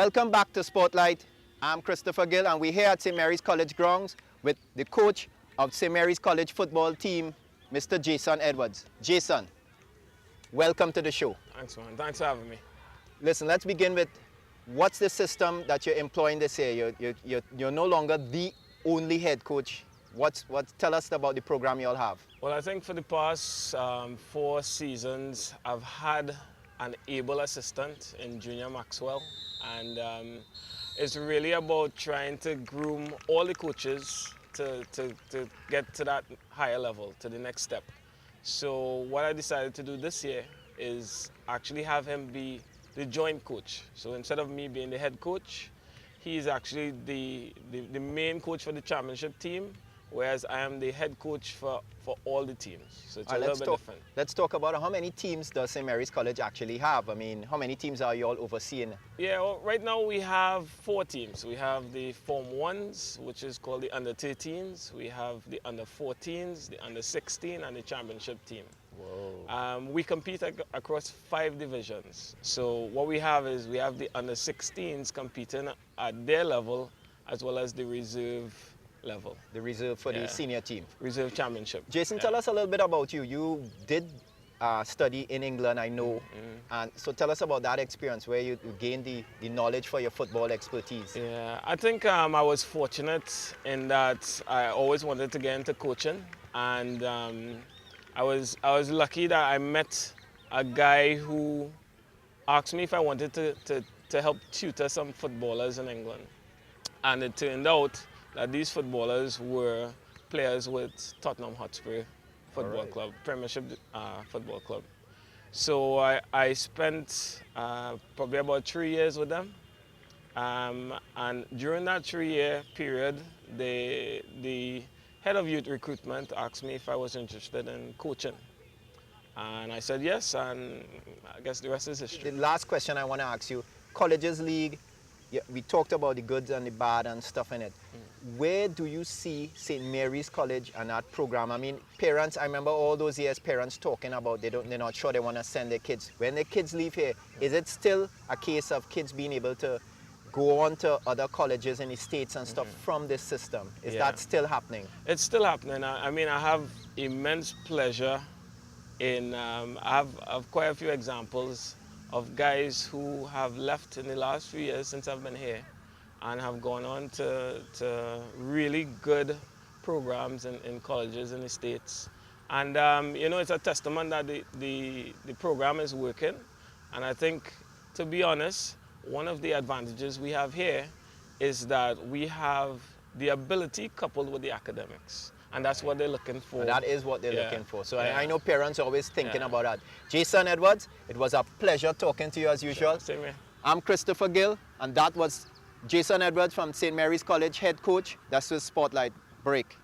Welcome back to Spotlight. I'm Christopher Gill and we're here at St. Mary's College grounds with the coach of St. Mary's College football team, Mr. Jason Edwards. Jason, welcome to the show. Thanks, man. Thanks for having me. Listen, let's begin with what's the system that you're employing this year? You're no longer the only head coach. Tell us about the program you all have. Well, I think for the past 4 seasons, I've had an able assistant in Junior Maxwell, and it's really about trying to groom all the coaches to get to that higher level, to the next step. So what I decided to do this year is actually have him be the joint coach. So instead of me being the head coach, he's actually the main coach for the championship team, whereas I am the head coach for all the teams. So it's a little bit different. Let's talk about how many teams does St. Mary's College actually have? I mean, how many teams are you all overseeing? Yeah, well, right now we have 4 teams. We have the Form 1s, which is called the Under 13s. We have the Under 14s, the Under 16, and the championship team. Whoa. We compete across 5 divisions. So what we have is we have the Under 16s competing at their level as well as the reserve level. The reserve for the senior team. Reserve championship. Jason, tell us a little bit about you. You did study in England, I know. And so tell us about that experience where you gained the knowledge for your football expertise. Yeah, I think I was fortunate in that I always wanted to get into coaching, and I was lucky that I met a guy who asked me if I wanted to help tutor some footballers in England. And it turned out that these footballers were players with Tottenham Hotspur Football Club, Premiership Football Club. So I spent probably about 3 years with them. And during that 3-year period, the head of youth recruitment asked me if I was interested in coaching. And I said yes, and I guess the rest is history. The last question I want to ask you, Colleges League, we talked about the good and the bad and stuff in it. Where do you see St. Mary's College and that program? I mean, parents, I remember all those years parents talking about they're not sure they want to send their kids. When their kids leave here, is it still a case of kids being able to go on to other colleges in the States and stuff from this system? Is that still happening? It's still happening. I mean, I have immense pleasure in, I have quite a few examples of guys who have left in the last few years since I've been here and have gone on to really good programs in colleges in the States. And you know, it's a testament that the program is working. And I think, to be honest, one of the advantages we have here is that we have the ability coupled with the academics. And that's what they're looking for. And that is what they're looking for. So I know parents are always thinking about that. Jason Edwards, it was a pleasure talking to you as usual. Same here. I'm Christopher Gill, and that was Jason Edwards from St. Mary's College head coach. That's with Spotlight. Break.